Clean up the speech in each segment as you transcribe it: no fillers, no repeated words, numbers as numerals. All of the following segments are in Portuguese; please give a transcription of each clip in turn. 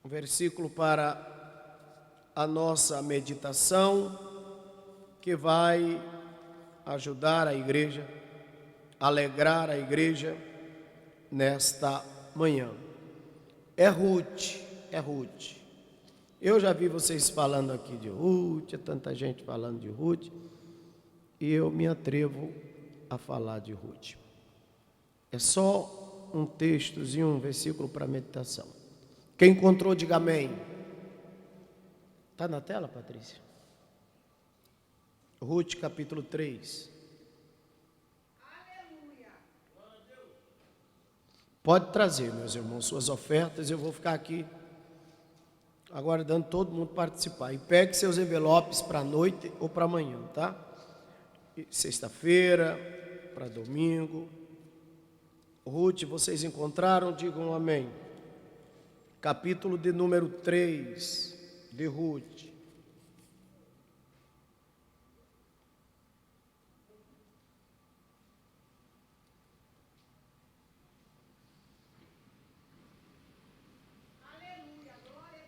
um versículo para a nossa meditação, que vai ajudar a igreja, alegrar a igreja nesta manhã. É Ruth. Eu já vi vocês falando aqui de Ruth, tanta gente falando de Ruth, e eu me atrevo a falar de Ruth. É só um textozinho, um versículo para meditação. Quem encontrou, diga amém. Está na tela, Patrícia? Ruth, capítulo 3. Aleluia. Pode trazer, meus irmãos, suas ofertas. Eu vou ficar aqui aguardando todo mundo participar. E pegue seus envelopes para a noite ou para amanhã, tá? Sexta-feira, para domingo. Ruth, vocês encontraram? Digam amém. Capítulo de número 3 de Ruth.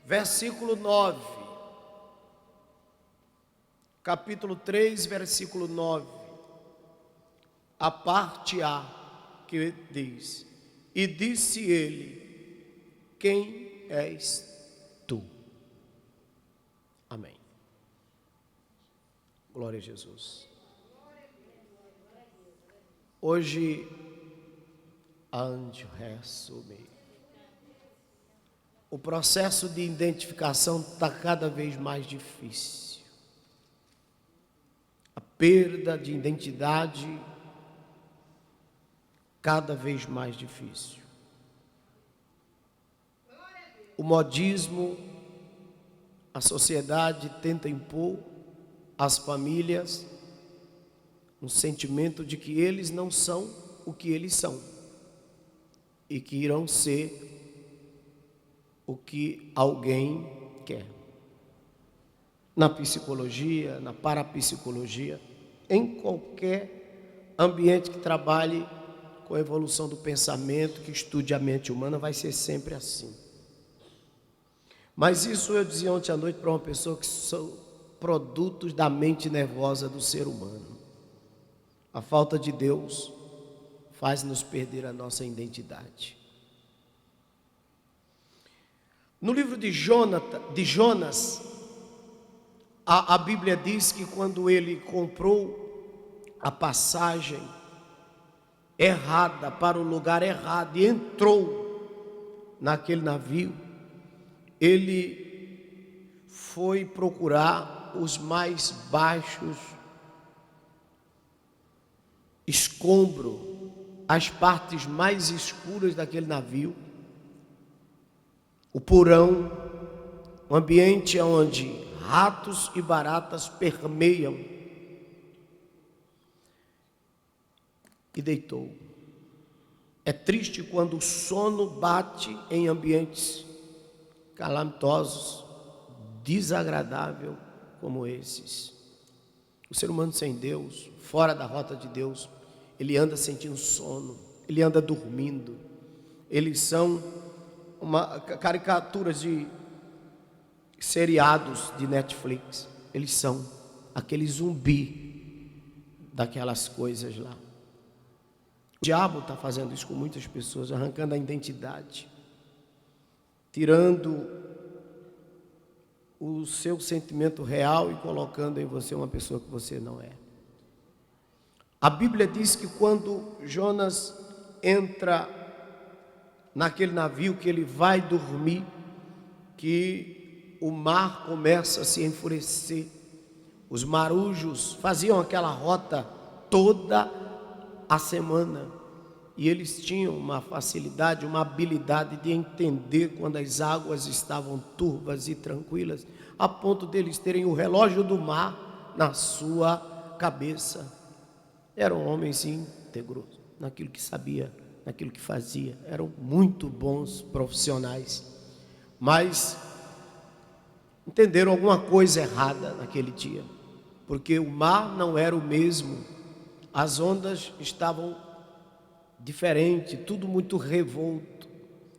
Versículo 9. Capítulo 3, versículo 9. A parte A, que diz: E disse ele: Quem és tu? Amém. Glória a Jesus. Hoje, o processo de identificação está cada vez mais difícil. A perda de identidade cada vez mais difícil. O modismo, a sociedade tenta impor às famílias um sentimento de que eles não são o que eles são e que irão ser o que alguém quer. Na psicologia, na parapsicologia, em qualquer ambiente que trabalhe com a evolução do pensamento, que estude a mente humana, vai ser sempre assim. Mas isso eu dizia ontem à noite para uma pessoa que são produtos da mente nervosa do ser humano. A falta de Deus faz nos perder a nossa identidade. No livro de Jonas, a Bíblia diz que quando ele comprou a passagem errada para o lugar errado e entrou naquele navio, ele foi procurar os mais baixos escombros, as partes mais escuras daquele navio, o porão, um ambiente onde ratos e baratas permeiam, e deitou. É triste quando o sono bate em ambientes calamitosos, desagradável como esses. O ser humano sem Deus, fora da rota de Deus, ele anda sentindo sono, ele anda dormindo. Eles são caricaturas de seriados de Netflix. Eles são aquele zumbi daquelas coisas lá. O diabo está fazendo isso com muitas pessoas, arrancando a identidade, tirando o seu sentimento real e colocando em você uma pessoa que você não é. A Bíblia diz que quando Jonas entra naquele navio, que ele vai dormir, que o mar começa a se enfurecer. Os marujos faziam aquela rota toda a semana, e eles tinham uma facilidade, uma habilidade de entender quando as águas estavam turvas e tranquilas, a ponto deles terem o relógio do mar na sua cabeça. Eram homens íntegros naquilo que sabia, naquilo que fazia, eram muito bons profissionais, mas entenderam alguma coisa errada naquele dia, porque o mar não era o mesmo, as ondas estavam diferentes, tudo muito revolto.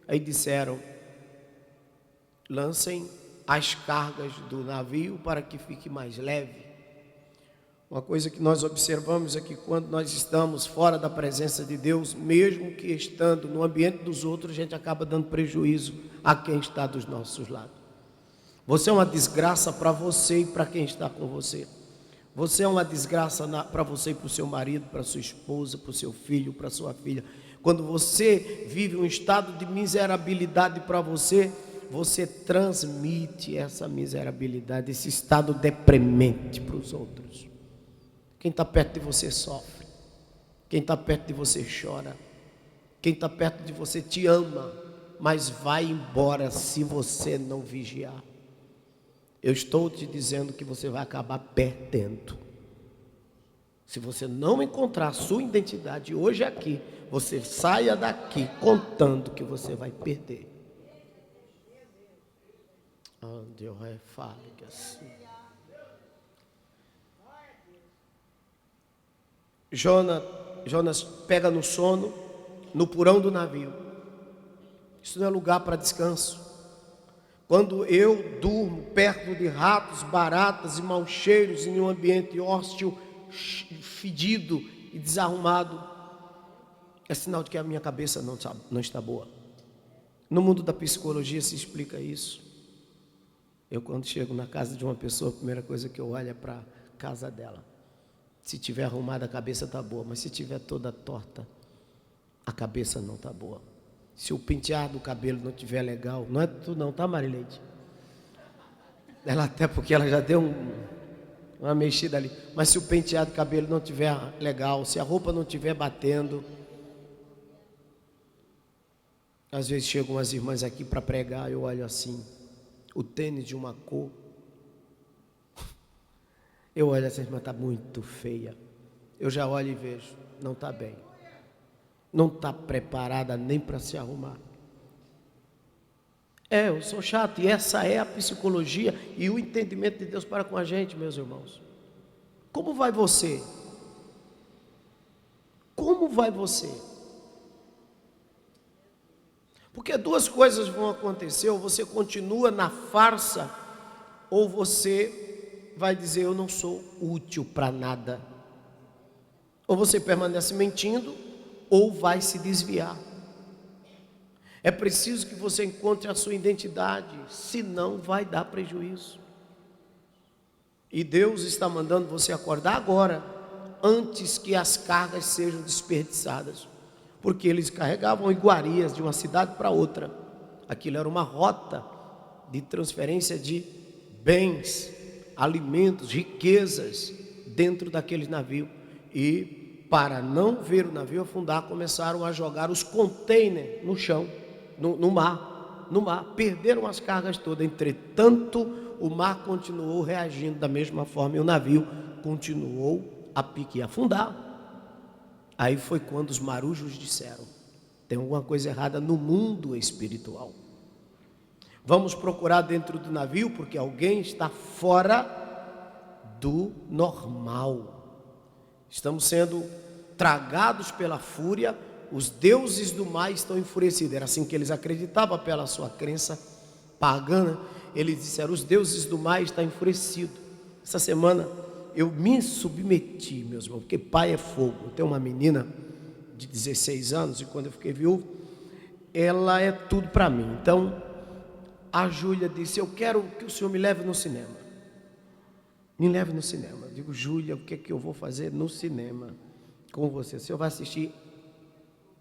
Aí disseram: lancem as cargas do navio para que fique mais leve. Uma coisa que nós observamos é que quando nós estamos fora da presença de Deus, mesmo que estando no ambiente dos outros, a gente acaba dando prejuízo a quem está dos nossos lados. Você é uma desgraça para você e para quem está com você. Você é uma desgraça para você e para o seu marido, para a sua esposa, para o seu filho, para a sua filha. Quando você vive um estado de miserabilidade para você, você transmite essa miserabilidade, esse estado deprimente para os outros. Quem está perto de você sofre. Quem está perto de você chora. Quem está perto de você te ama, mas vai embora se você não vigiar. Eu estou te dizendo que você vai acabar perdendo. Se você não encontrar a sua identidade hoje aqui, você saia daqui contando que você vai perder. Onde eu falo que assim. Jonas pega no sono, no porão do navio. Isso não é lugar para descanso. Quando eu durmo perto de ratos, baratas e maus cheiros em um ambiente hostil, fedido e desarrumado, é sinal de que a minha cabeça não está boa. No mundo da psicologia se explica isso. Eu, quando chego na casa de uma pessoa, a primeira coisa que eu olho é para a casa dela. Se tiver arrumada, a cabeça está boa, mas se tiver toda torta, a cabeça não está boa. Se o penteado do cabelo não estiver legal, não é tu não, tá, Marileide? Ela até porque ela já deu uma mexida ali. Mas se o penteado do cabelo não estiver legal, se a roupa não estiver batendo. Às vezes chegam as irmãs aqui para pregar, eu olho assim, o tênis de uma cor. Eu olho, essa irmã está muito feia. Eu já olho e vejo, não está bem. Não está preparada nem para se arrumar. Eu sou chato, e essa é a psicologia e o entendimento de Deus para com a gente, meus irmãos. Como vai você? Como vai você? Porque duas coisas vão acontecer: ou você continua na farsa, ou você vai dizer, eu não sou útil para nada. Ou você permanece mentindo, ou vai se desviar. É preciso que você encontre a sua identidade, senão vai dar prejuízo. E Deus está mandando você acordar agora, antes que as cargas sejam desperdiçadas. Porque eles carregavam iguarias de uma cidade para outra. Aquilo era uma rota de transferência de bens, alimentos, riquezas dentro daquele navio. E para não ver o navio afundar, começaram a jogar os containers no chão, no mar, perderam as cargas todas. Entretanto, o mar continuou reagindo da mesma forma e o navio continuou a pique afundar. Aí foi quando os marujos disseram, tem alguma coisa errada no mundo espiritual. Vamos procurar dentro do navio, porque alguém está fora do normal. Estamos sendo tragados pela fúria, os deuses do mar estão enfurecidos. Era assim que eles acreditavam pela sua crença pagã. Eles disseram, os deuses do mar estão enfurecidos. Essa semana eu me submeti, meus irmãos, porque pai é fogo. Eu tenho uma menina de 16 anos e quando eu fiquei viúvo, ela é tudo para mim. Então, a Júlia disse, eu quero que o senhor me leve no cinema. Me leve no cinema. Eu digo, Júlia, o que é que eu vou fazer no cinema com você? O senhor vai assistir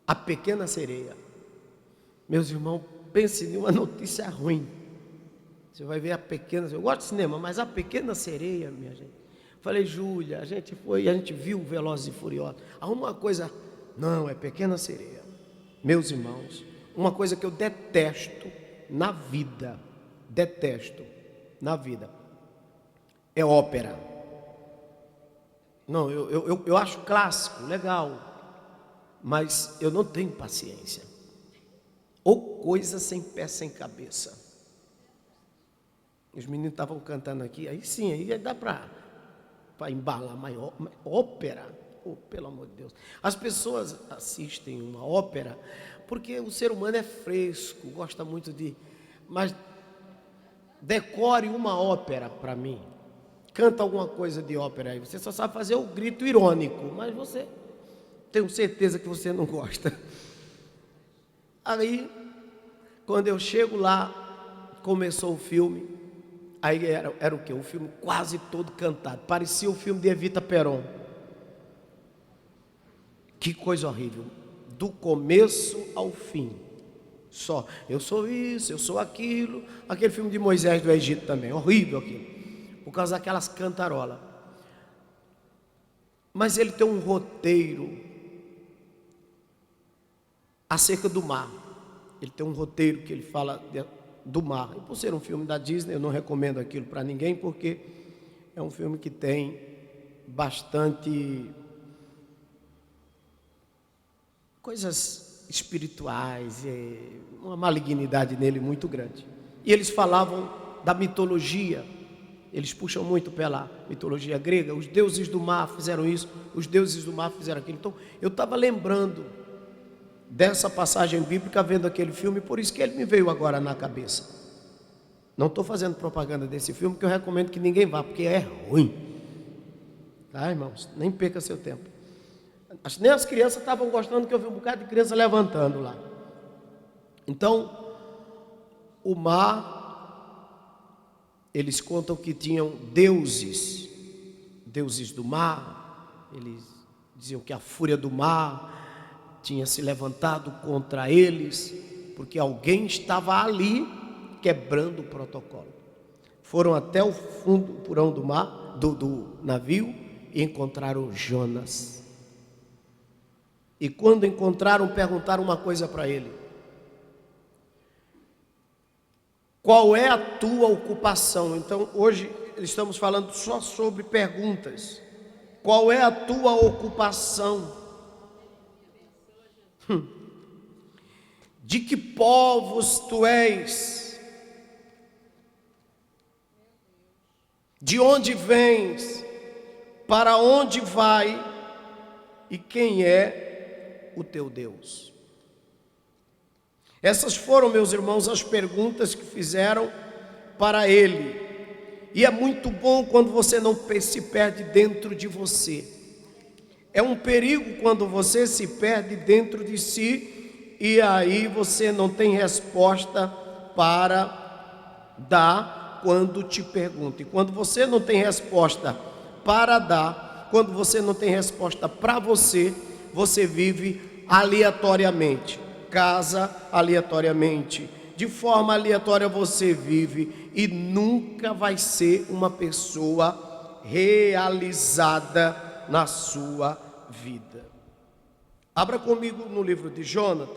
A Pequena Sereia. Meus irmãos, pense em uma notícia ruim. Você vai ver A Pequena Sereia. Eu gosto de cinema, mas A Pequena Sereia, minha gente. Falei, Júlia, a gente viu Velozes e Furiosos. Uma coisa, não, é Pequena Sereia. Meus irmãos, uma coisa que eu detesto na vida, é ópera. Não, eu acho clássico, legal, mas eu não tenho paciência. Ou coisa sem pé, sem cabeça. Os meninos estavam cantando aqui, aí sim, aí dá para embalar maior ópera. Oh, pelo amor de Deus. As pessoas assistem uma ópera porque o ser humano é fresco, gosta muito de... Mas decore uma ópera para mim. Canta alguma coisa de ópera aí. Você só sabe fazer o grito irônico, mas você, tenho certeza que você não gosta. Aí, quando eu chego lá, começou o filme. Aí era o quê? O filme quase todo cantado. Parecia o filme de Evita Peron. Que coisa horrível. Do começo ao fim. Só, eu sou isso, eu sou aquilo. Aquele filme de Moisés do Egito também. Horrível aquilo. Por causa daquelas cantarolas. Mas ele tem um roteiro acerca do mar. Ele tem um roteiro que ele fala do mar. E por ser um filme da Disney, eu não recomendo aquilo para ninguém, porque é um filme que tem bastante coisas espirituais, uma malignidade nele muito grande. E eles falavam da mitologia, eles puxam muito pela mitologia grega. Os deuses do mar fizeram isso, os deuses do mar fizeram aquilo. Então, eu estava lembrando dessa passagem bíblica vendo aquele filme, por isso que ele me veio agora na cabeça. Não estou fazendo propaganda desse filme, porque eu recomendo que ninguém vá, porque é ruim. Tá, irmãos? Nem perca seu tempo. Nem as crianças estavam gostando, que eu vi um bocado de criança levantando lá. Então, o mar, eles contam que tinham deuses do mar. Eles diziam que a fúria do mar tinha se levantado contra eles, porque alguém estava ali quebrando o protocolo. Foram até o fundo, o porão do mar, do navio, e encontraram Jonas. E quando encontraram, perguntaram uma coisa para ele: qual é a tua ocupação? Então, hoje estamos falando só sobre perguntas. Qual é a tua ocupação? De que povos tu és? De onde vens? Para onde vai? E quem é o teu Deus? Essas foram, meus irmãos, as perguntas que fizeram para ele. E é muito bom quando você não se perde dentro de você. É um perigo quando você se perde dentro de si e aí você não tem resposta para dar quando te perguntam. E quando você não tem resposta para dar, quando você não tem resposta para você, você vive aleatoriamente, casa aleatoriamente, de forma aleatória você vive e nunca vai ser uma pessoa realizada na sua vida. Abra comigo no livro de Jonas.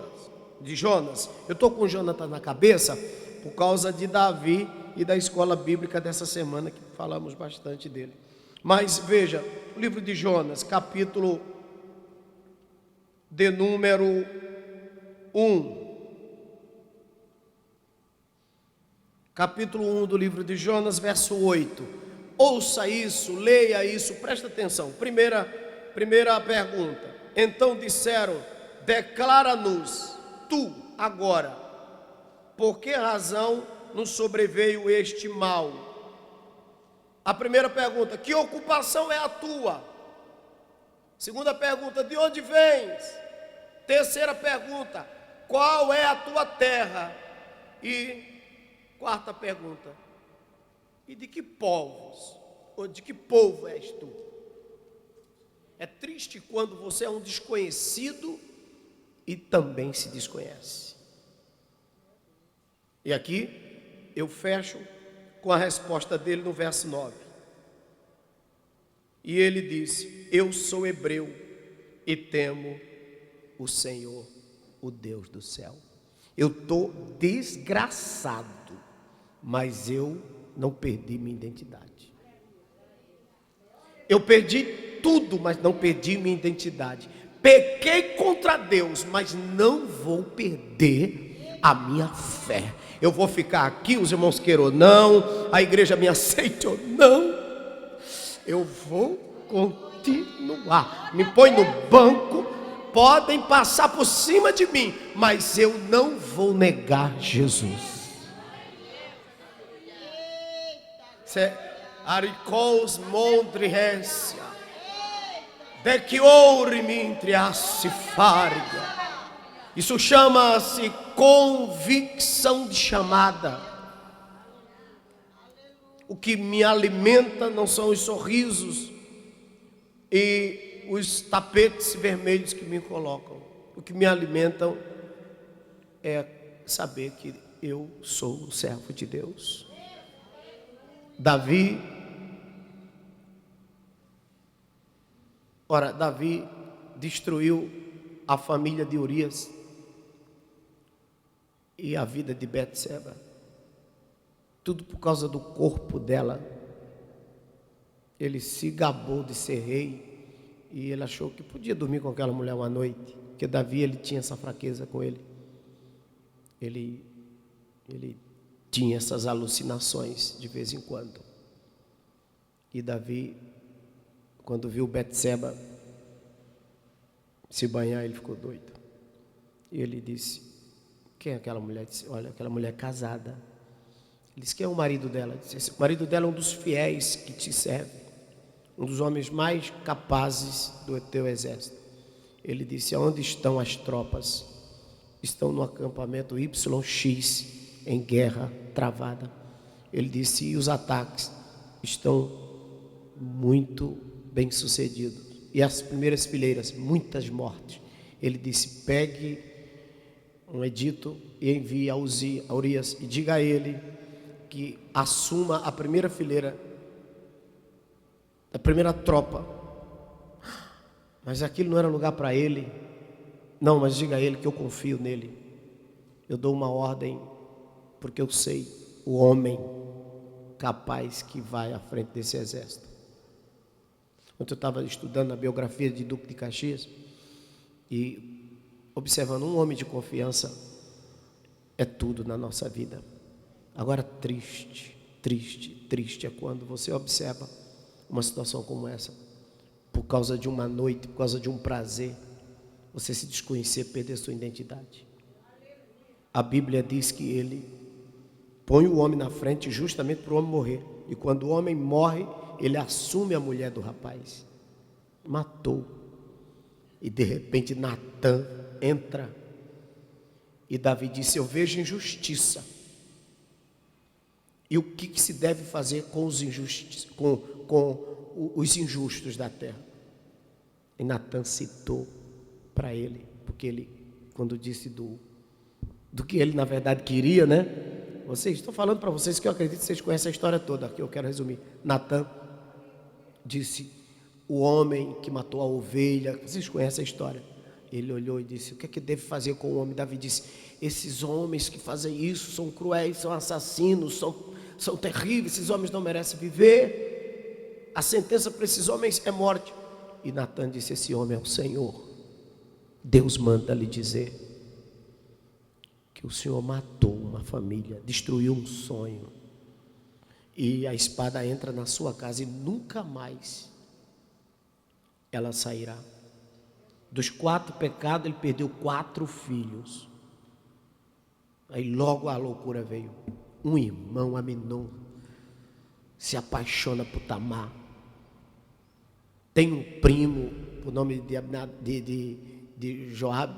Eu estou com Jonatas na cabeça por causa de Davi e da escola bíblica dessa semana, que falamos bastante dele. Mas veja, o livro de Jonas, capítulo de número 1. Capítulo 1 do livro de Jonas, verso 8. Ouça isso, leia isso, presta atenção. Primeira pergunta. Então disseram: declara-nos tu agora, por que razão nos sobreveio este mal? A primeira pergunta: que ocupação é a tua? Segunda pergunta: de onde vens? Terceira pergunta: qual é a tua terra? E quarta pergunta: e de que povos, ou de que povo és tu? É triste quando você é um desconhecido e também se desconhece. E aqui eu fecho com a resposta dele no verso 9. E ele disse: eu sou hebreu e temo o Senhor, o Deus do céu. Eu estou desgraçado, mas eu não perdi minha identidade. Eu perdi tudo, mas não perdi minha identidade. Pequei contra Deus, mas não vou perder a minha fé. Eu vou ficar aqui, os irmãos queiram ou não, a igreja me aceite ou não, eu vou continuar. Me põe no banco, podem passar por cima de mim, mas eu não vou negar Jesus. Se aricos mondrihesia. De que oure me entreasse farga. Isso chama-se convicção de chamada. O que me alimenta não são os sorrisos e os tapetes vermelhos que me colocam. O que me alimentam é saber que eu sou um servo de Deus. Davi destruiu a família de Urias e a vida de Betseba. Tudo por causa do corpo dela. Ele se gabou de ser rei e ele achou que podia dormir com aquela mulher uma noite, porque Davi, ele tinha essa fraqueza com ele. Ele tinha essas alucinações de vez em quando. E Davi, quando viu Betseba se banhar, ele ficou doido. E ele disse: quem é aquela mulher? Ele disse: olha, aquela mulher casada. Ele disse: quem é o marido dela? Ele disse: o marido dela é um dos fiéis que te serve, um dos homens mais capazes do teu exército. Ele disse: onde estão as tropas? Estão no acampamento YX, em guerra travada. Ele disse: e os ataques estão muito bem sucedidos. E as primeiras fileiras, muitas mortes. Ele disse: pegue um edito e envie a Urias e diga a ele que assuma a primeira fileira, a primeira tropa. Mas aquilo não era lugar para ele. Não, mas diga a ele que eu confio nele. Eu dou uma ordem, porque eu sei o homem capaz que vai à frente desse exército. Ontem eu estava estudando a biografia de Duque de Caxias e observando um homem de confiança é tudo na nossa vida. Agora triste é quando você observa uma situação como essa, por causa de uma noite, por causa de um prazer, você se desconhecer, perder sua identidade. A Bíblia diz que ele põe o homem na frente justamente para o homem morrer. E quando o homem morre, ele assume a mulher do rapaz. Matou. E de repente Natã entra. E Davi disse: eu vejo injustiça. E o que se deve fazer com os os injustos da terra? E Natã citou para ele, porque ele, quando disse do que ele na verdade queria, né? Estou falando para vocês que eu acredito que vocês conhecem a história toda, que eu quero resumir. Natã disse: o homem que matou a ovelha, vocês conhecem a história. Ele olhou e disse: o que é que deve fazer com o homem? Davi disse: esses homens que fazem isso são cruéis, são assassinos, são terríveis, esses homens não merecem viver. A sentença para esses homens é morte. E Natã disse: esse homem é o Senhor. Deus manda lhe dizer que o Senhor matou uma família, destruiu um sonho, e a espada entra na sua casa e nunca mais ela sairá. Dos 4 pecados, ele perdeu 4 filhos. Aí logo a loucura veio. Um irmão, Aminon, se apaixona por Tamar. Tem um primo, o nome de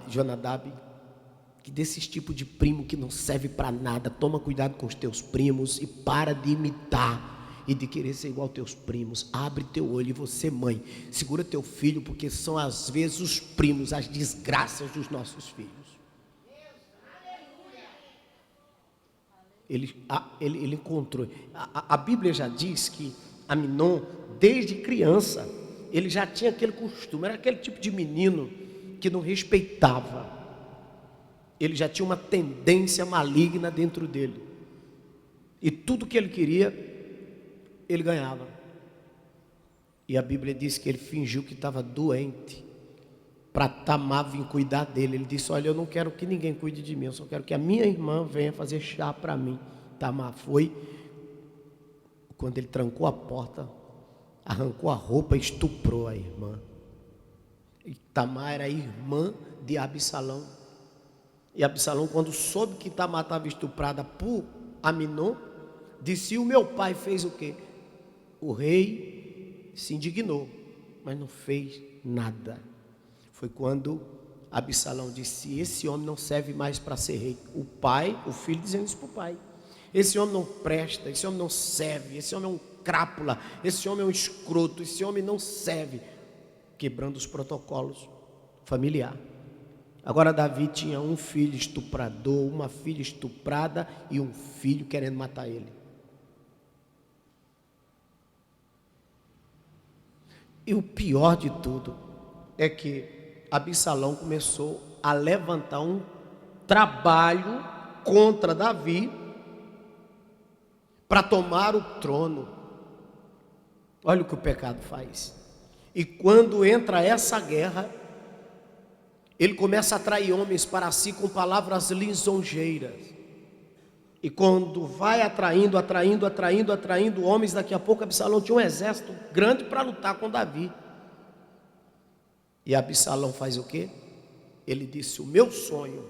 Jonadab, que desses tipos de primo que não serve para nada. Toma cuidado com os teus primos e para de imitar e de querer ser igual aos teus primos. Abre teu olho, e você, mãe, segura teu filho, porque são às vezes os primos as desgraças dos nossos filhos. Ele encontrou. A Bíblia já diz que Aminon, desde criança, ele já tinha aquele costume. Era aquele tipo de menino que não respeitava. Ele já tinha uma tendência maligna dentro dele. E tudo que ele queria, ele ganhava. E a Bíblia diz que ele fingiu que estava doente, para Tamar vir cuidar dele. Ele disse: olha, eu não quero que ninguém cuide de mim, eu só quero que a minha irmã venha fazer chá para mim. Tamar foi. Quando ele trancou a porta, arrancou a roupa e estuprou a irmã. E Tamar era irmã de Absalão. E Absalão, quando soube que Tamar estava estuprada por Aminon, Disse: o meu pai fez o quê? O rei se indignou, mas não fez nada. Foi quando Absalão disse: esse homem não serve mais para ser rei. O pai, o filho dizendo isso para o pai: esse homem não presta, esse homem não serve, esse homem é um crápula, esse homem é um escroto, esse homem não serve. Quebrando os protocolos familiares. Agora Davi tinha um filho estuprador, uma filha estuprada e um filho querendo matar ele. E o pior de tudo é que Absalão começou a levantar um trabalho contra Davi para tomar o trono. Olha o que o pecado faz. E quando entra essa guerra, ele começa a atrair homens para si com palavras lisonjeiras. E quando vai atraindo homens, daqui a pouco Absalão tinha um exército grande para lutar com Davi. E Absalão faz o quê? Ele disse: o meu sonho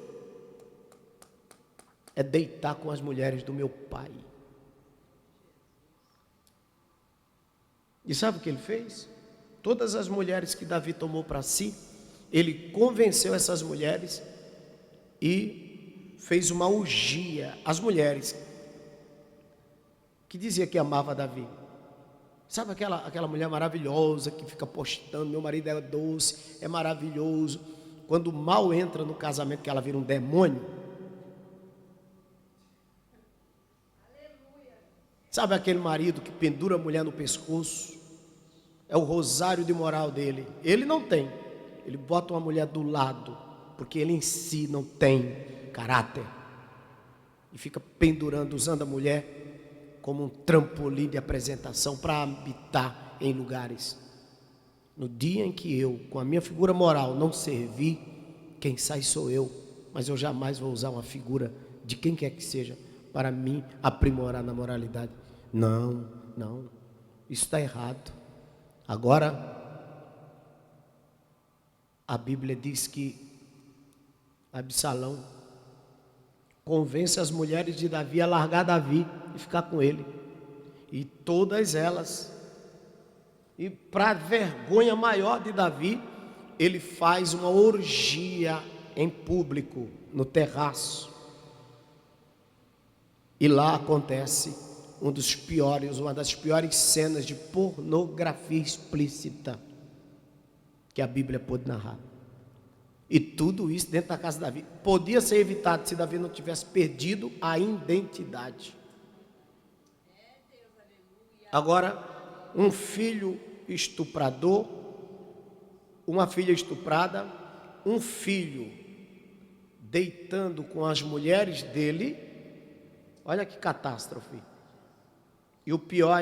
é deitar com as mulheres do meu pai. E sabe o que ele fez? Todas as mulheres que Davi tomou para si, ele convenceu essas mulheres e fez uma orgia. As mulheres que dizia que amava Davi. Sabe aquela mulher maravilhosa que fica postando: meu marido é doce, é maravilhoso. Quando mal entra no casamento, que ela vira um demônio. Sabe aquele marido que pendura a mulher no pescoço? É o rosário de moral dele. Ele não tem. Ele bota uma mulher do lado, porque ele em si não tem caráter. E fica pendurando, usando a mulher como um trampolim de apresentação para habitar em lugares. No dia em que eu, com a minha figura moral, não servir, quem sai sou eu. Mas eu jamais vou usar uma figura de quem quer que seja para me aprimorar na moralidade. Não. Isso está errado. Agora, a Bíblia diz que Absalão convence as mulheres de Davi a largar Davi e ficar com ele. E todas elas, e para vergonha maior de Davi, ele faz uma orgia em público, no terraço. E lá acontece uma das piores cenas de pornografia explícita que a Bíblia pôde narrar. E tudo isso dentro da casa de Davi. Podia ser evitado se Davi não tivesse perdido a identidade. Agora, um filho estuprador, uma filha estuprada, um filho deitando com as mulheres dele. Olha que catástrofe. E o pior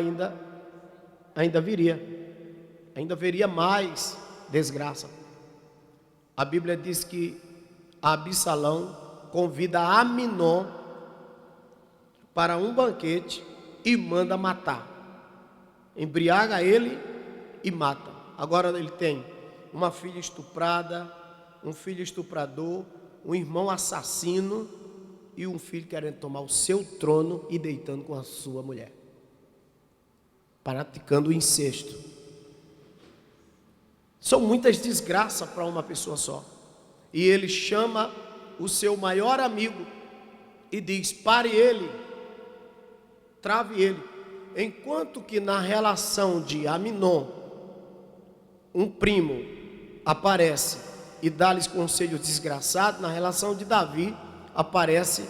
ainda viria mais desgraça. A Bíblia diz que Absalão convida Aminon para um banquete e manda matar. Embriaga ele e mata. Agora ele tem uma filha estuprada, um filho estuprador, um irmão assassino e um filho querendo tomar o seu trono e deitando com a sua mulher, praticando o incesto. São muitas desgraças para uma pessoa só. E ele chama o seu maior amigo e diz: pare ele, trave ele. Enquanto que na relação de Aminon, um primo aparece e dá-lhes conselhos desgraçados, na relação de Davi aparece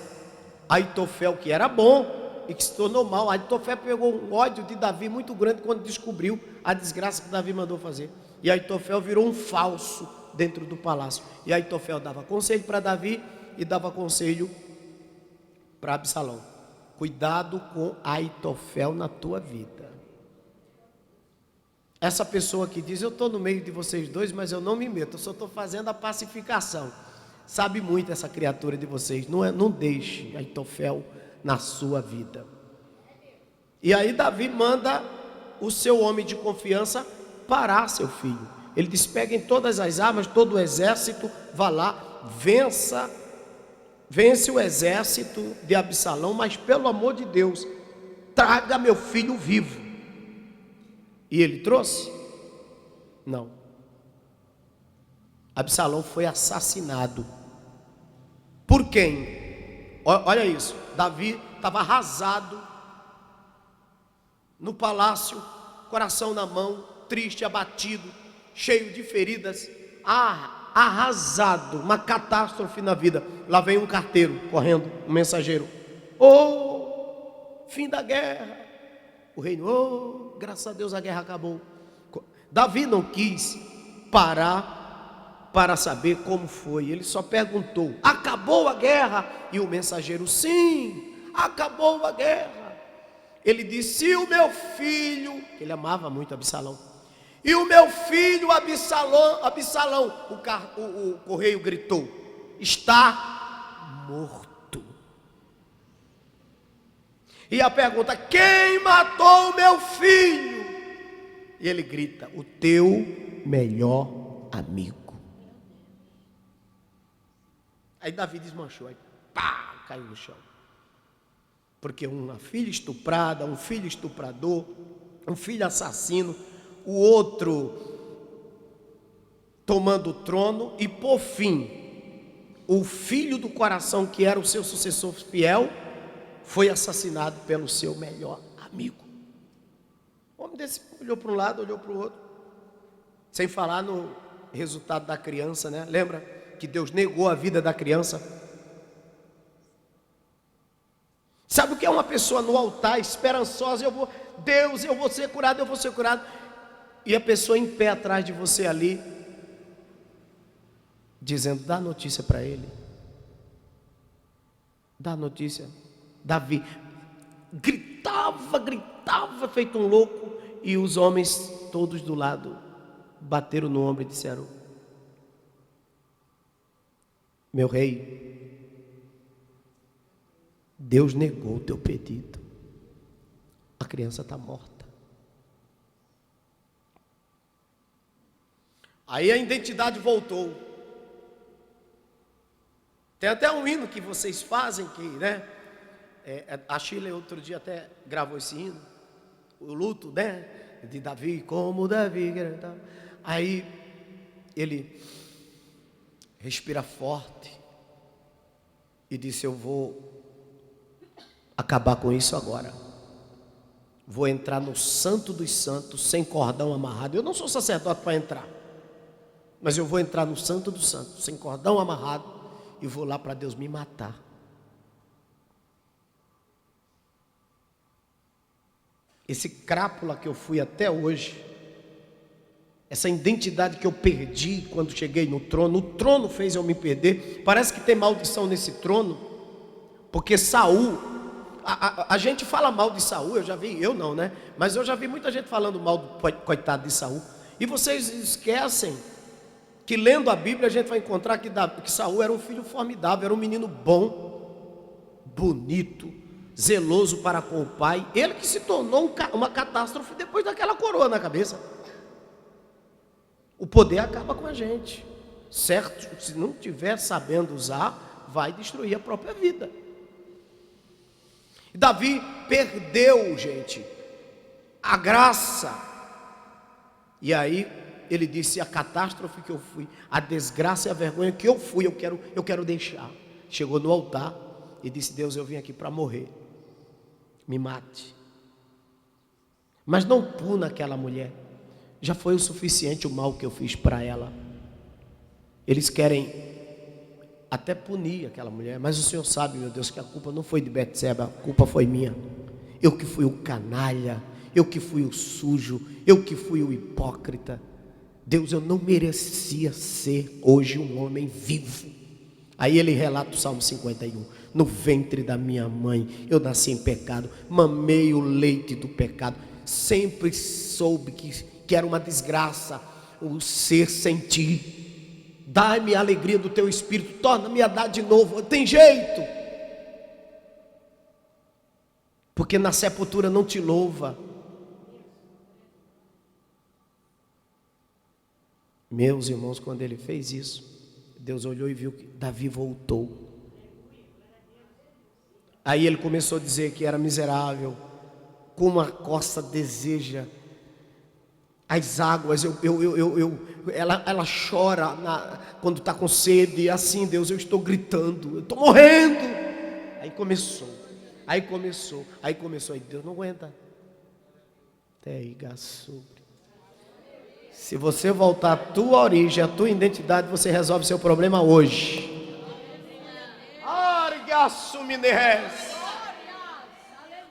Aitofel, que era bom e que se tornou mal. Aitofel pegou um ódio de Davi muito grande quando descobriu a desgraça que Davi mandou fazer. E Aitofel virou um falso dentro do palácio. E Aitofel dava conselho para Davi e dava conselho para Absalão. Cuidado com Aitofel na tua vida. Essa pessoa que diz: eu estou no meio de vocês dois, mas eu não me meto, eu só estou fazendo a pacificação. Sabe muito essa criatura de vocês. Não deixe Aitofel na sua vida. E aí Davi manda o seu homem de confiança parar seu filho. Ele diz: peguem todas as armas, todo o exército, vá lá, vence o exército de Absalão, mas pelo amor de Deus, traga meu filho vivo. E ele trouxe? Não. Absalão foi assassinado. Por quem? Olha isso. Davi estava arrasado no palácio, coração na mão, triste, abatido, cheio de feridas, arrasado, uma catástrofe na vida. Lá vem um carteiro correndo, um mensageiro. Fim da guerra. O reino, graças a Deus a guerra acabou. Davi não quis parar para saber como foi. Ele só perguntou: acabou a guerra? E o mensageiro: sim, acabou a guerra. Ele disse: e o meu filho? Ele amava muito Absalão. E o meu filho Absalão, o correio gritou: está morto. E a pergunta: quem matou meu filho? E ele grita: o teu melhor amigo. Aí Davi desmanchou, aí pá, caiu no chão. Porque uma filha estuprada, um filho estuprador, um filho assassino, o outro tomando o trono, e por fim, o filho do coração, que era o seu sucessor fiel, foi assassinado pelo seu melhor amigo. O homem desse olhou para um lado, olhou para o outro, sem falar no resultado da criança, né? Lembra que Deus negou a vida da criança? Sabe o que é uma pessoa no altar, esperançosa? Deus, eu vou ser curado, eu vou ser curado. E a pessoa em pé atrás de você ali, dizendo: dá notícia para ele. Dá notícia. Davi gritava feito um louco, e os homens todos do lado bateram no ombro e disseram: meu rei, Deus negou o teu pedido, a criança está morta. Aí a identidade voltou. Tem até um hino que vocês fazem, que, né? A Sheila outro dia até gravou esse hino, o luto, né? De Davi, como Davi. Aí ele respira forte e disse: eu vou acabar com isso agora. Vou entrar no Santo dos Santos sem cordão amarrado. Eu não sou sacerdote para entrar, mas eu vou entrar no Santo dos Santos sem cordão amarrado e vou lá para Deus me matar. Esse crápula que eu fui até hoje, essa identidade que eu perdi quando cheguei no trono, o trono fez eu me perder. Parece que tem maldição nesse trono, porque Saul, a gente fala mal de Saul, eu não, né? Mas eu já vi muita gente falando mal do coitado de Saul. E vocês esquecem que, lendo a Bíblia, a gente vai encontrar que Saul era um filho formidável, era um menino bom, bonito, zeloso para com o pai. Ele que se tornou uma catástrofe depois daquela coroa na cabeça. O poder acaba com a gente, certo? Se não estiver sabendo usar, vai destruir a própria vida. Davi perdeu, gente, a graça. E aí ele disse: a catástrofe que eu fui, a desgraça e a vergonha que eu fui, eu quero deixar. Chegou no altar e disse: Deus, eu vim aqui para morrer, me mate, mas não puna aquela mulher. Já foi o suficiente o mal que eu fiz para ela. Eles querem até punir aquela mulher, mas o Senhor sabe, meu Deus, que a culpa não foi de Betseba, a culpa foi minha. Eu que fui o canalha, eu que fui o sujo, eu que fui o hipócrita. Deus, eu não merecia ser hoje um homem vivo. Aí ele relata o Salmo 51. No ventre da minha mãe eu nasci em pecado, mamei o leite do pecado. Sempre soube que era uma desgraça o ser sem ti. Dai-me a alegria do teu espírito, torna-me a dar de novo. Tem jeito, porque na sepultura não te louva. Meus irmãos, quando ele fez isso, Deus olhou e viu que Davi voltou. Aí ele começou a dizer que era miserável, como a coça deseja as águas. Ela chora quando está com sede. Assim, Deus, eu estou gritando, eu estou morrendo. Aí começou. Aí Deus não aguenta. Se você voltar à tua origem, à tua identidade, você resolve seu problema hoje.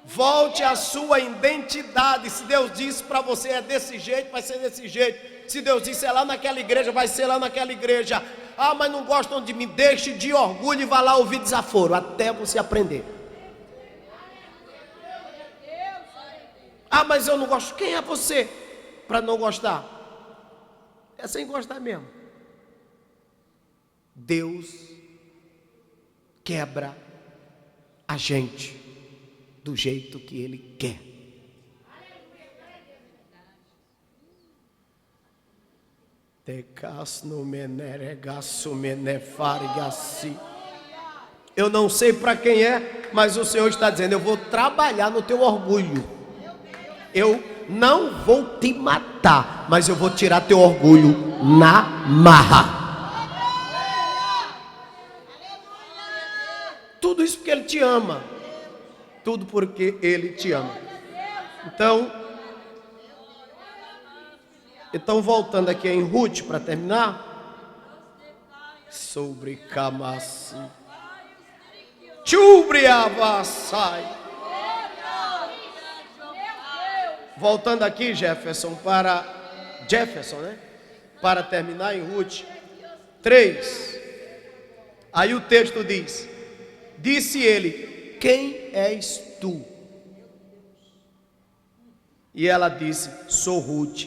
Volte à sua identidade. Se Deus disse para você é desse jeito, vai ser desse jeito. Se Deus disse é lá naquela igreja, vai ser lá naquela igreja. Ah, mas não gostam de mim, deixe de orgulho e vá lá ouvir desaforo, até você aprender. Ah, mas eu não gosto. Quem é você para não gostar? É sem gostar mesmo. Deus quebra a gente do jeito que Ele quer. Eu não sei para quem é, mas o Senhor está dizendo: eu vou trabalhar no teu orgulho. Eu não vou te matar, mas eu vou tirar teu orgulho na marra. Tudo isso porque Ele te ama. Tudo porque Ele te ama. Então voltando aqui em Ruth para terminar. Sobre Kamasi. Chubriavassai. Voltando aqui, Jefferson, né? Para terminar em Ruth 3. Aí o texto diz: disse ele: quem és tu? E ela disse: sou Ruth,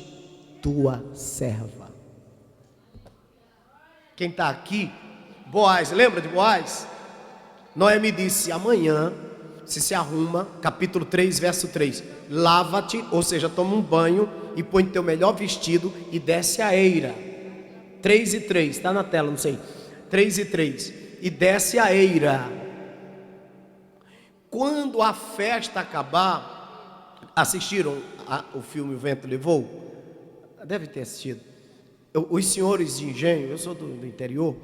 tua serva. Quem está aqui? Boaz, lembra de Boaz? Noemi disse: amanhã se arruma, capítulo 3, verso 3. Lava-te, ou seja, toma um banho e põe teu melhor vestido e desce a eira. 3 e 3, está na tela, não sei. 3 e 3. E desce a eira. Quando a festa acabar, assistiram o filme O Vento Levou? Deve ter assistido. Os senhores de engenho, eu sou do interior,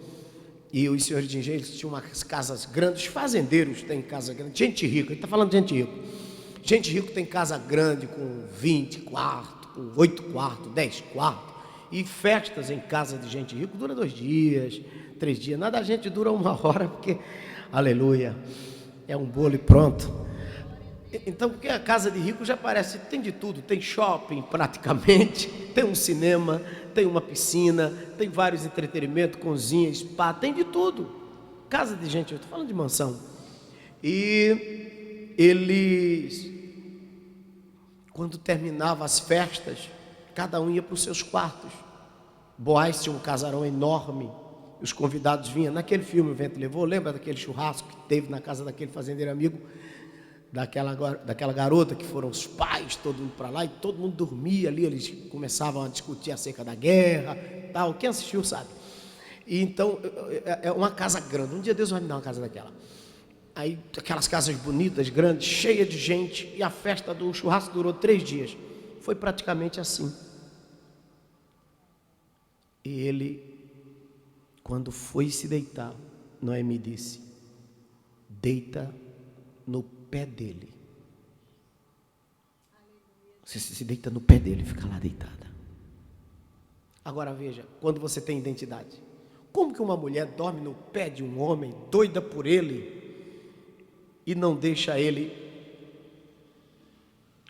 e os senhores de engenho, eles tinham umas casas grandes, fazendeiros têm casa grande, gente rica, ele está falando de gente rica. Gente rica tem casa grande com 20 quartos, com 8 quartos, 10 quartos, e festas em casa de gente rica dura 2 dias, 3 dias, nada, a gente dura 1 hora, porque, aleluia, é um bolo e pronto. Então, porque a casa de rico já parece, tem de tudo, tem shopping praticamente, tem um cinema, tem uma piscina, tem vários entretenimentos, cozinha, spa, tem de tudo. Casa de gente, eu estou falando de mansão. E eles, quando terminavam as festas, cada um ia para os seus quartos. Boaz tinha um casarão enorme, os convidados vinham, naquele filme O Vento Levou, lembra daquele churrasco que teve na casa daquele fazendeiro amigo? Daquela garota que foram os pais, todo mundo para lá, e todo mundo dormia ali, eles começavam a discutir acerca da guerra, tal, quem assistiu sabe. E então, é uma casa grande, um dia Deus vai me dar uma casa daquela. Aí, aquelas casas bonitas, grandes, cheias de gente, e a festa do churrasco durou 3 dias. Foi praticamente assim. E ele, quando foi se deitar, Noemi disse: deita no pé dele. Você se deita no pé dele, fica lá deitada. Agora veja, quando você tem identidade, como que uma mulher dorme no pé de um homem, doida por ele, e não deixa ele,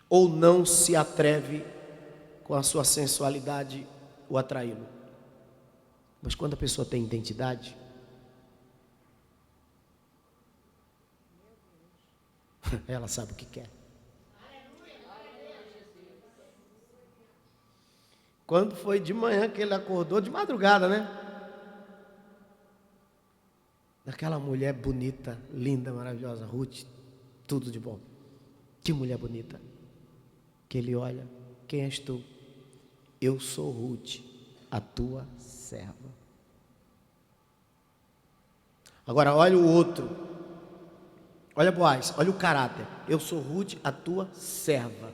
ou não se atreve com a sua sensualidade o atraí-lo? Mas quando a pessoa tem identidade, ela sabe o que quer. Quando foi de manhã que ele acordou, de madrugada, né? Aquela mulher bonita, linda, maravilhosa, Ruth, tudo de bom. Que mulher bonita. Que ele olha: quem és tu? Eu sou Ruth, a tua serva. Agora olha o outro. Olha, Boaz, olha o caráter. Eu sou Ruth, a tua serva.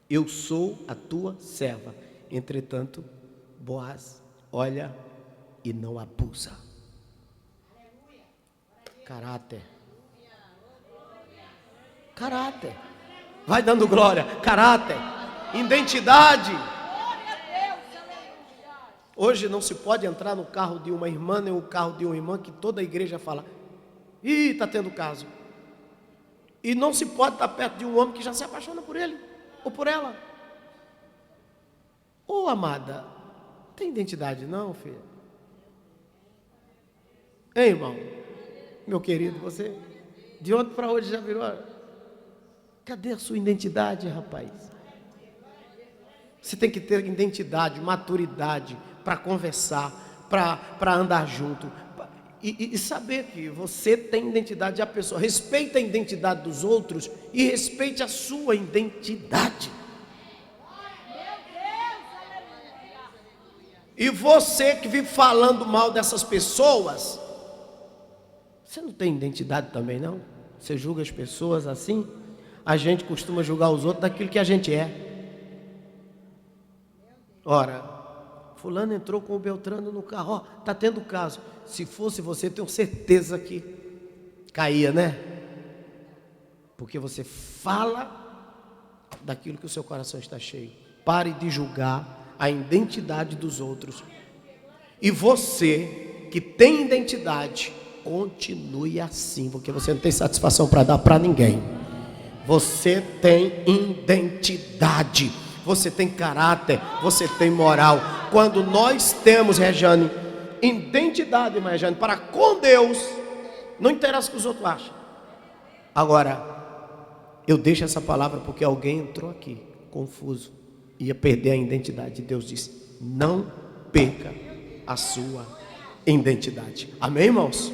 Eu sou a tua serva. Entretanto, Boaz olha e não abusa. Caráter. Caráter. Vai dando glória. Caráter. Identidade. Hoje não se pode entrar no carro de uma irmã, nem no carro de uma irmã, que toda a igreja fala: ih, está tendo caso. E não se pode estar perto de um homem que já se apaixona por ele, ou por ela. Ô, amada, tem identidade não, filha? Hein, irmão? Meu querido, você de ontem para hoje já virou. Cadê a sua identidade, rapaz? Você tem que ter identidade, maturidade para conversar, para andar junto. E saber que você tem identidade, a pessoa respeita a identidade dos outros e respeite a sua identidade. E você que vive falando mal dessas pessoas, você não tem identidade também não? Você julga as pessoas assim? A gente costuma julgar os outros daquilo que a gente é. Ora, fulano entrou com o Beltrano no carro, ó, tá tendo caso. Se fosse você, tenho certeza que caía, né? Porque você fala daquilo que o seu coração está cheio. Pare de julgar a identidade dos outros. E você que tem identidade, continue assim, porque você não tem satisfação para dar para ninguém. Você tem identidade, você tem caráter, você tem moral. Quando nós temos, Rejane, identidade, irmã Rejane, para com Deus, não interessa o que os outros acham. Agora, eu deixo essa palavra porque alguém entrou aqui confuso, ia perder a identidade. Deus disse: não perca a sua identidade. Amém, irmãos?